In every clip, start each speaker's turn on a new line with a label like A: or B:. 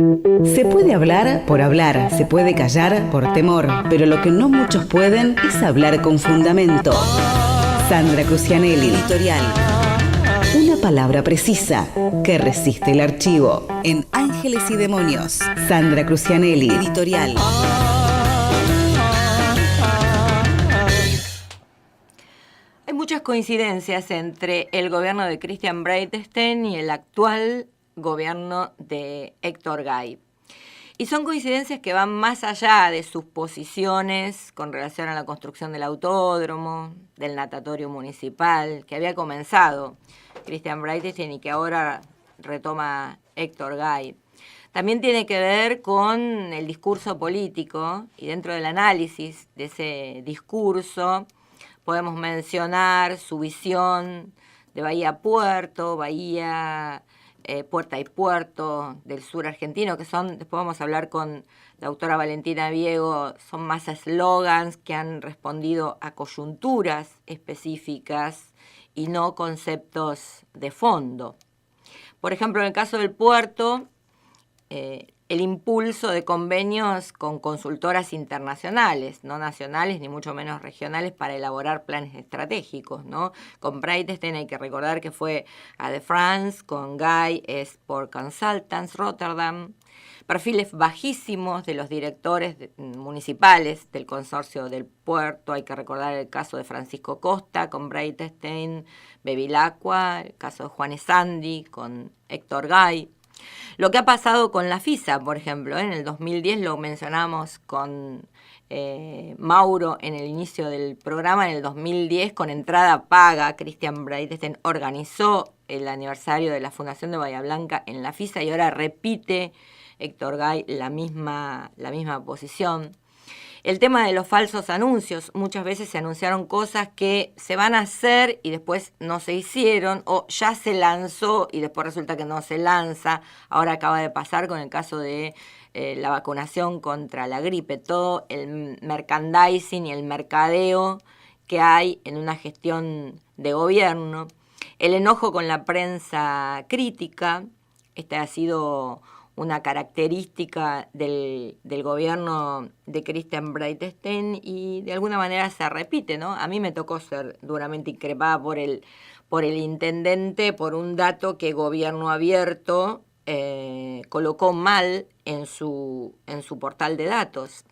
A: Se puede hablar por hablar, se puede callar por temor, pero lo que no muchos pueden es hablar con fundamento. Sandra Crucianelli, editorial. Una palabra precisa que resiste el archivo. En Ángeles y Demonios, Sandra Crucianelli, editorial.
B: Hay muchas coincidencias entre el gobierno de Christian Breitstein y el actual gobierno de Héctor Gay. Y son coincidencias que van más allá de sus posiciones con relación a la construcción del autódromo, del natatorio municipal, que había comenzado Christian Breitstein y que ahora retoma Héctor Gay. También tiene que ver con el discurso político, y dentro del análisis de ese discurso podemos mencionar su visión de Bahía Puerto, Bahía Puerta y Puerto del sur argentino, que son, después vamos a hablar con la autora Valentina Viego, son más eslogans que han respondido a coyunturas específicas y no conceptos de fondo. Por ejemplo, en el caso del puerto, el impulso de convenios con consultoras internacionales, no nacionales ni mucho menos regionales, para elaborar planes estratégicos, ¿no? Con Breitstein hay que recordar que fue a The France, con Gay es por Consultants Rotterdam, perfiles bajísimos de los directores municipales del consorcio del puerto. Hay que recordar el caso de Francisco Costa con Breitstein, Bevilacqua, el caso de Juan Esandi con Héctor Gay. Lo que ha pasado con la FISA, por ejemplo, en el 2010 lo mencionamos con Mauro en el inicio del programa. En el 2010, con entrada paga, Christian Breitstein organizó el aniversario de la Fundación de Bahía Blanca en la FISA y ahora repite Héctor Gay la misma posición. El tema de los falsos anuncios, muchas veces se anunciaron cosas que se van a hacer y después no se hicieron, o ya se lanzó y después resulta que no se lanza. Ahora acaba de pasar con el caso de la vacunación contra la gripe, todo el merchandising y el mercadeo que hay en una gestión de gobierno. El enojo con la prensa crítica, este ha sido una característica del gobierno de Christian Breitstein y de alguna manera se repite, ¿no? A mí me tocó ser duramente increpada por el intendente por un dato que Gobierno Abierto colocó mal en su portal de datos.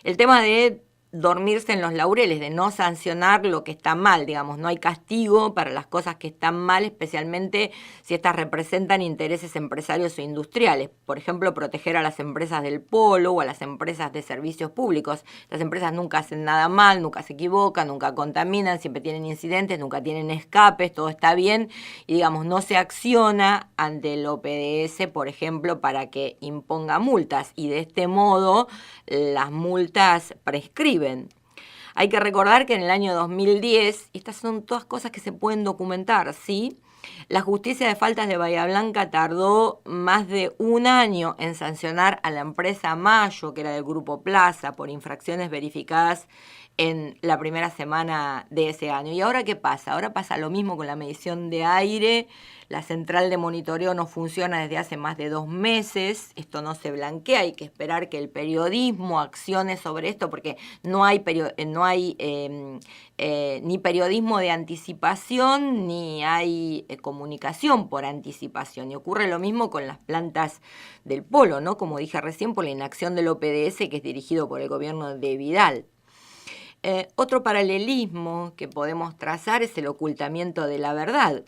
B: El tema de dormirse en los laureles, de no sancionar lo que está mal, digamos, no hay castigo para las cosas que están mal, especialmente si estas representan intereses empresarios o industriales. Por ejemplo, proteger a las empresas del polo o a las empresas de servicios públicos. Las empresas nunca hacen nada mal, nunca se equivocan, nunca contaminan, siempre tienen incidentes, nunca tienen escapes, todo está bien y, digamos, no se acciona ante el OPDS, por ejemplo, para que imponga multas y de este modo las multas prescriben. Hay que recordar que en el año 2010, estas son todas cosas que se pueden documentar, ¿sí? La justicia de faltas de Bahía Blanca tardó más de un año en sancionar a la empresa Mayo, que era del Grupo Plaza, por infracciones verificadas en la primera semana de ese año. ¿Y ahora qué pasa? Ahora pasa lo mismo con la medición de aire. La central de monitoreo no funciona desde hace más de 2 meses. Esto no se blanquea. Hay que esperar que el periodismo accione sobre esto porque no hay ni periodismo de anticipación ni hay comunicación por anticipación. Y ocurre lo mismo con las plantas del polo, ¿no? Como dije recién, por la inacción del OPDS, que es dirigido por el gobierno de Vidal. Otro paralelismo que podemos trazar es el ocultamiento de la verdad.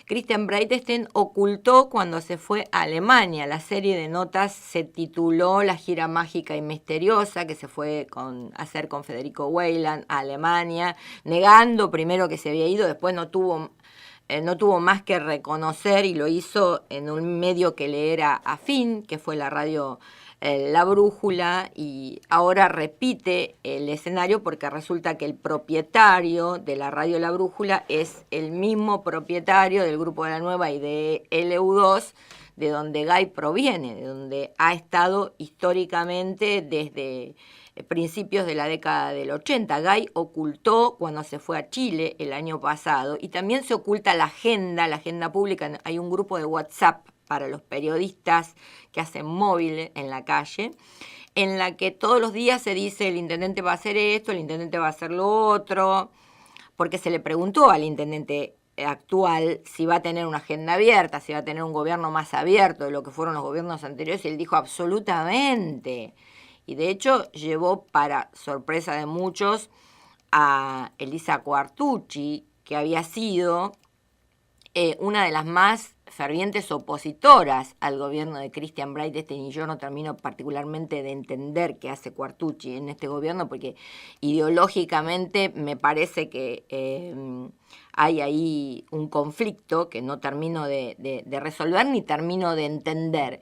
B: Christian Breitstein ocultó cuando se fue a Alemania. La serie de notas se tituló La gira mágica y misteriosa, que se fue a hacer con Federico Weyland a Alemania, negando primero que se había ido, después no tuvo más que reconocer y lo hizo en un medio que le era afín, que fue la radio La Brújula, y ahora repite el escenario porque resulta que el propietario de la radio La Brújula es el mismo propietario del Grupo de la Nueva y de LU2, de donde Gay proviene, de donde ha estado históricamente desde principios de la década del 80. Gay ocultó cuando se fue a Chile el año pasado y también se oculta la agenda pública. Hay un grupo de WhatsApp para los periodistas que hacen móvil en la calle, en la que todos los días se dice el intendente va a hacer esto, el intendente va a hacer lo otro, porque se le preguntó al intendente actual si va a tener una agenda abierta, si va a tener un gobierno más abierto de lo que fueron los gobiernos anteriores, y él dijo absolutamente. Y de hecho llevó, para sorpresa de muchos, a Elisa Quartucci, que había sido una de las más fervientes opositoras al gobierno de Christian Breitstein, y yo no termino particularmente de entender qué hace Quartucci en este gobierno, porque ideológicamente me parece que hay ahí un conflicto que no termino de resolver ni termino de entender.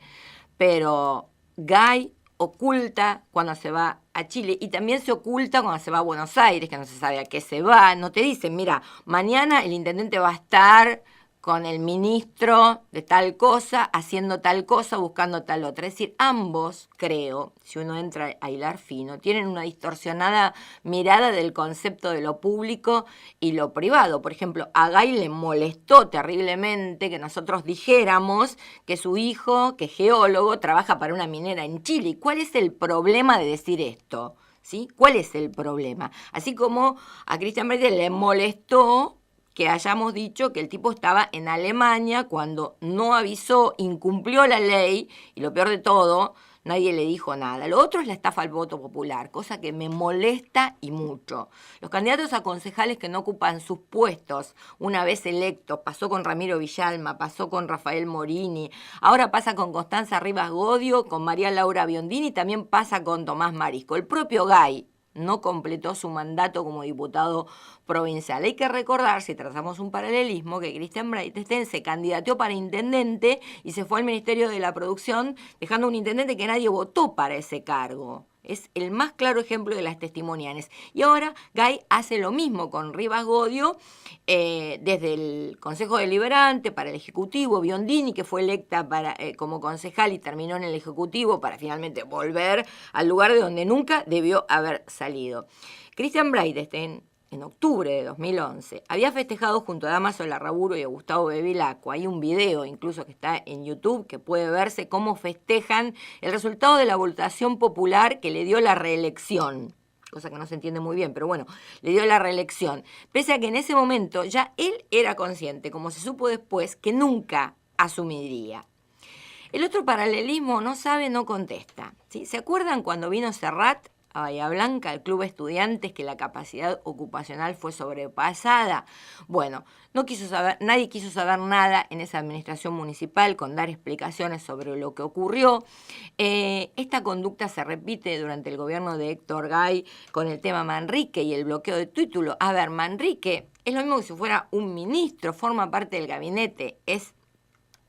B: Pero Guy oculta cuando se va a Chile y también se oculta cuando se va a Buenos Aires, que no se sabe a qué se va. No te dicen, mira, mañana el intendente va a estar con el ministro de tal cosa, haciendo tal cosa, buscando tal otra. Es decir, ambos, creo, si uno entra a hilar fino, tienen una distorsionada mirada del concepto de lo público y lo privado. Por ejemplo, a Guy le molestó terriblemente que nosotros dijéramos que su hijo, que es geólogo, trabaja para una minera en Chile. ¿Y cuál es el problema de decir esto? ¿Sí? ¿Cuál es el problema? Así como a Christian Breitstein le molestó que hayamos dicho que el tipo estaba en Alemania cuando no avisó, incumplió la ley, y lo peor de todo, nadie le dijo nada. Lo otro es la estafa al voto popular, cosa que me molesta y mucho. Los candidatos a concejales que no ocupan sus puestos una vez electos, pasó con Ramiro Villalma, pasó con Rafael Morini, ahora pasa con Constanza Rivas Godio, con María Laura Biondini, también pasa con Tomás Marisco. El propio Guy no completó su mandato como diputado provincial. Hay que recordar, si trazamos un paralelismo, que Christian Breitstein se candidateó para intendente y se fue al Ministerio de la Producción, dejando un intendente que nadie votó para ese cargo. Es el más claro ejemplo de las testimoniales. Y ahora Guy hace lo mismo con Rivas Godio, desde el Consejo Deliberante para el Ejecutivo, Biondini, que fue electa como concejal y terminó en el Ejecutivo para finalmente volver al lugar de donde nunca debió haber salido. Christian Breitstein, en octubre de 2011, había festejado junto a Dámaso Larraburu y a Gustavo Bevilacqua. Hay un video incluso que está en YouTube que puede verse cómo festejan el resultado de la votación popular que le dio la reelección. Cosa que no se entiende muy bien, pero bueno, le dio la reelección. Pese a que en ese momento ya él era consciente, como se supo después, que nunca asumiría. El otro paralelismo, no sabe, no contesta, ¿sí? ¿Se acuerdan cuando vino Serrat a Bahía Blanca, al Club Estudiantes, que la capacidad ocupacional fue sobrepasada? Bueno, nadie quiso saber nada en esa administración municipal con dar explicaciones sobre lo que ocurrió. Esta conducta se repite durante el gobierno de Héctor Guy con el tema Manrique y el bloqueo de título. A ver, Manrique es lo mismo que si fuera un ministro, forma parte del gabinete, es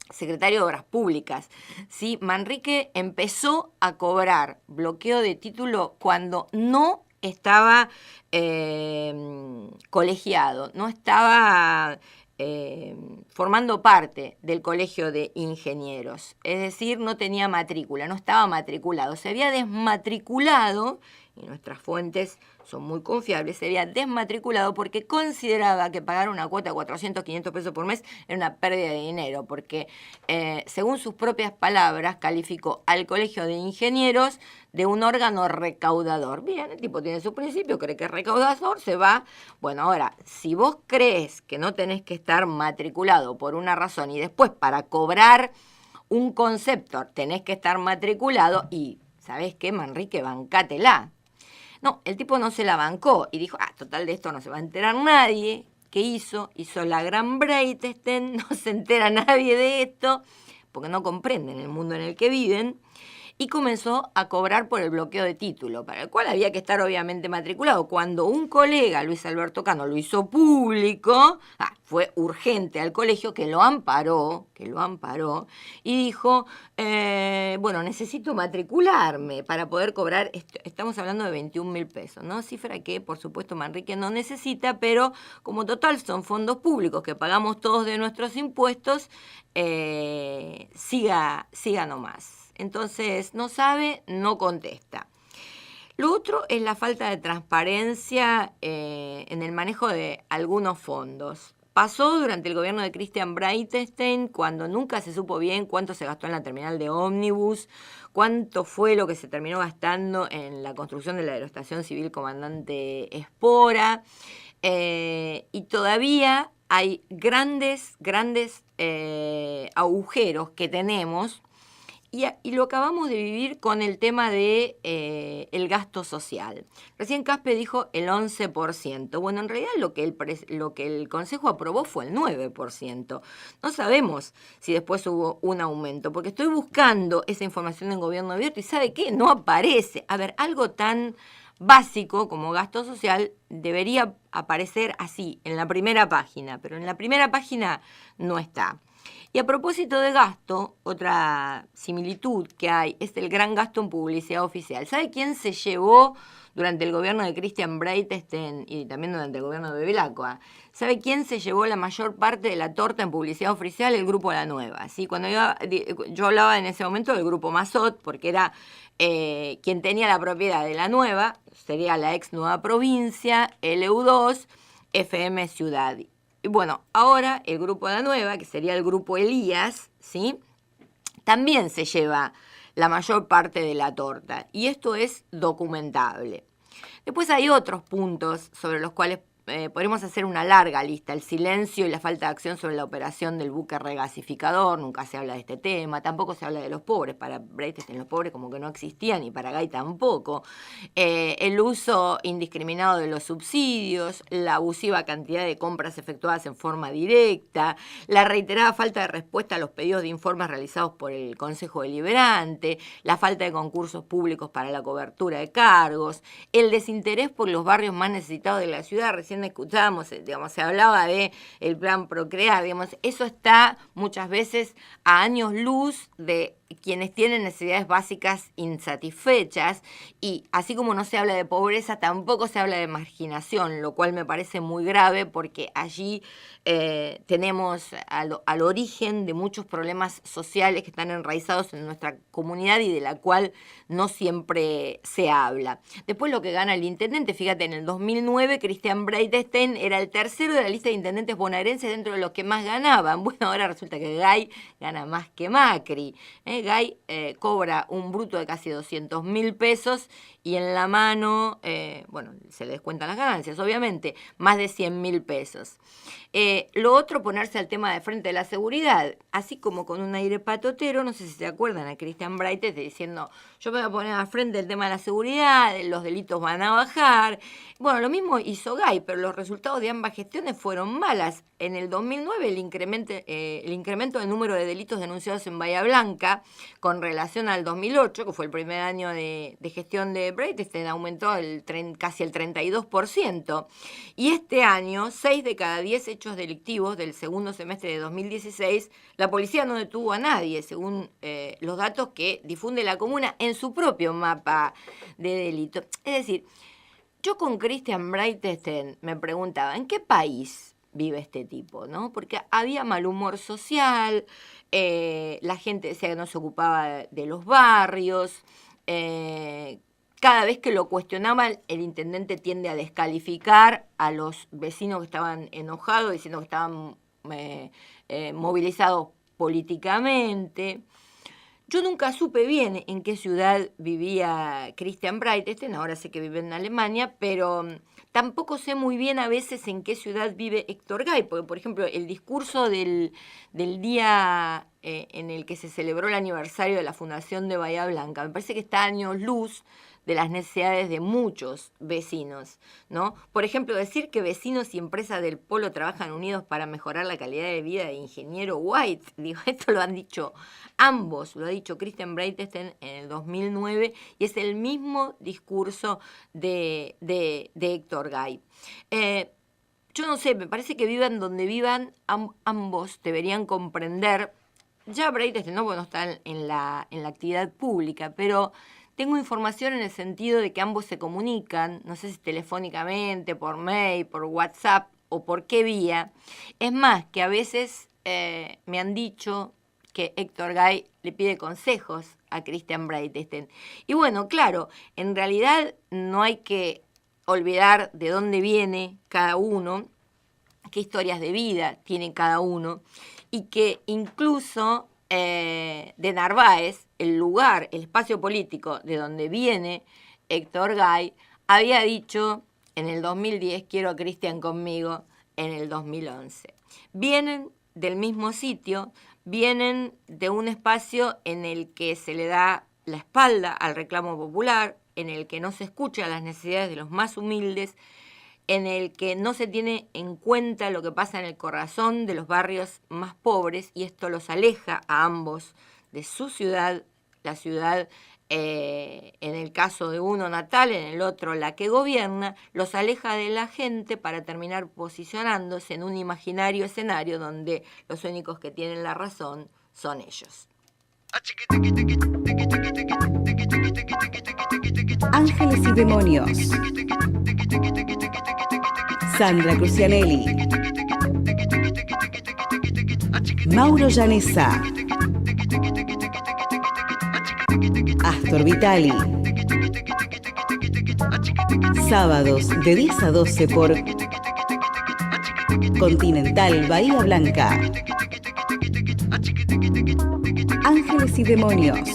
B: secretario de Obras Públicas, ¿sí? Manrique empezó a cobrar bloqueo de título cuando no estaba colegiado, no estaba formando parte del colegio de ingenieros, es decir, no tenía matrícula, no estaba matriculado, se había desmatriculado, y nuestras fuentes son muy confiables, se había desmatriculado porque consideraba que pagar una cuota de 400, 500 pesos por mes era una pérdida de dinero, porque según sus propias palabras calificó al Colegio de Ingenieros de un órgano recaudador. Bien, el tipo tiene su principio, cree que es recaudador, se va. Bueno, ahora, si vos crees que no tenés que estar matriculado por una razón y después para cobrar un concepto tenés que estar matriculado y, ¿sabés qué, Manrique? Bancátela. No, el tipo no se la bancó y dijo, total, de esto no se va a enterar nadie. ¿Qué hizo? Hizo la gran Breitstein, no se entera nadie de esto, porque no comprenden el mundo en el que viven, y comenzó a cobrar por el bloqueo de título, para el cual había que estar obviamente matriculado. Cuando un colega, Luis Alberto Cano, lo hizo público, fue urgente al colegio, que lo amparó, y dijo, bueno, necesito matricularme para poder cobrar, estamos hablando de 21.000 pesos, ¿no? Cifra que, por supuesto, Manrique no necesita, pero como total son fondos públicos que pagamos todos de nuestros impuestos, siga nomás. Entonces, no sabe, no contesta. Lo otro es la falta de transparencia en el manejo de algunos fondos. pasó durante el gobierno de Christian Breitstein, cuando nunca se supo bien cuánto se gastó en la terminal de ómnibus, cuánto fue lo que se terminó gastando en la construcción de la Aeroestación Civil Comandante Espora, y todavía hay grandes agujeros que tenemos. Y lo acabamos de vivir con el tema de el gasto social. Recién Caspe dijo el 11%. Bueno, en realidad lo que el Consejo aprobó fue el 9%. No sabemos si después hubo un aumento, porque estoy buscando esa información en Gobierno Abierto y ¿sabe qué? No aparece. A ver, algo tan básico como gasto social debería aparecer así, en la primera página, pero en la primera página no está. Y a propósito de gasto, otra similitud que hay es el gran gasto en publicidad oficial. ¿Sabe quién se llevó durante el gobierno de Christian Breitstein y también durante el gobierno de Bevilacqua? ¿Sabe quién se llevó la mayor parte de la torta en publicidad oficial? El Grupo La Nueva. ¿Sí? Cuando yo hablaba en ese momento del Grupo Mazot, porque era quien tenía la propiedad de La Nueva, sería la ex Nueva Provincia, LU2, FM Ciudad. Y bueno, ahora el Grupo La Nueva, que sería el Grupo Elías, ¿sí?, también se lleva la mayor parte de la torta. Y esto es documentable. Después hay otros puntos sobre los cuales podemos hacer una larga lista. El silencio y la falta de acción sobre la operación del buque regasificador. Nunca se habla de este tema. Tampoco se habla de los pobres. Para Breitstein los pobres como que no existían y para Gay tampoco. El uso indiscriminado de los subsidios. La abusiva cantidad de compras efectuadas en forma directa. La reiterada falta de respuesta a los pedidos de informes realizados por el Consejo Deliberante. La falta de concursos públicos para la cobertura de cargos. El desinterés por los barrios más necesitados de la ciudad. Recién escuchábamos, digamos, se hablaba de el plan Procrear, digamos, eso está muchas veces a años luz de quienes tienen necesidades básicas insatisfechas, y así como no se habla de pobreza, tampoco se habla de marginación, lo cual me parece muy grave porque allí tenemos al origen de muchos problemas sociales que están enraizados en nuestra comunidad y de la cual no siempre se habla. Después lo que gana el intendente, fíjate, en el 2009 Christian Breitstein era el tercero de la lista de intendentes bonaerenses dentro de los que más ganaban. Bueno, ahora resulta que Gay gana más que Macri. Gay cobra un bruto de casi 200.000 pesos y en la mano, bueno, se le descuentan las ganancias, obviamente, más de 100.000 pesos. Lo otro, ponerse al tema de frente de la seguridad, así como con un aire patotero, no sé si se acuerdan a Christian Breitstein diciendo, yo me voy a poner al frente del tema de la seguridad, los delitos van a bajar. Bueno, lo mismo hizo Gay, pero los resultados de ambas gestiones fueron malas. En el 2009 el incremento del número de delitos denunciados en Bahía Blanca con relación al 2008, que fue el primer año de gestión de Breitstein, aumentó casi el 32%. Y este año, 6 de cada 10 hechos delictivos del segundo semestre de 2016, la policía no detuvo a nadie, según los datos que difunde la comuna en su propio mapa de delito. Es decir, yo con Christian Breitstein me preguntaba, ¿en qué país vive este tipo, ¿no? Porque había mal humor social, la gente decía que no se ocupaba de los barrios, cada vez que lo cuestionaban, el intendente tiende a descalificar a los vecinos que estaban enojados, diciendo que estaban movilizados políticamente. Yo nunca supe bien en qué ciudad vivía Christian Breitstein, ahora sé que vive en Alemania, pero tampoco sé muy bien a veces en qué ciudad vive Héctor Gay, porque, por ejemplo, el discurso del día en el que se celebró el aniversario de la fundación de Bahía Blanca, me parece que está a años luz de las necesidades de muchos vecinos, ¿no? Por ejemplo, decir que vecinos y empresas del Polo trabajan unidos para mejorar la calidad de vida de ingeniero White, digo, esto lo han dicho ambos, lo ha dicho Christian Breitstein en el 2009 y es el mismo discurso de Héctor Gay. Yo no sé, me parece que vivan donde vivan, ambos deberían comprender, ya Breitstein no está en la actividad pública, pero tengo información en el sentido de que ambos se comunican, no sé si telefónicamente, por mail, por WhatsApp o por qué vía. Es más, que a veces me han dicho que Héctor Gay le pide consejos a Christian Breitstein. Y bueno, claro, en realidad no hay que olvidar de dónde viene cada uno. qué historias de vida tiene cada uno, y que incluso de Narváez, el lugar, el espacio político de donde viene Héctor Gay, había dicho en el 2010, quiero a Cristian conmigo, en el 2011. Vienen del mismo sitio, vienen de un espacio en el que se le da la espalda al reclamo popular, en el que no se escuchan las necesidades de los más humildes, en el que no se tiene en cuenta lo que pasa en el corazón de los barrios más pobres, y esto los aleja a ambos de su ciudad, la ciudad, en el caso de uno natal, en el otro la que gobierna, los aleja de la gente para terminar posicionándose en un imaginario escenario donde los únicos que tienen la razón son ellos.
A: Ángeles y demonios. Sandra Crucianelli. Mauro Llanesa. Astor Vitali. Sábados de 10 a 12 por Continental Bahía Blanca. Ángeles y demonios.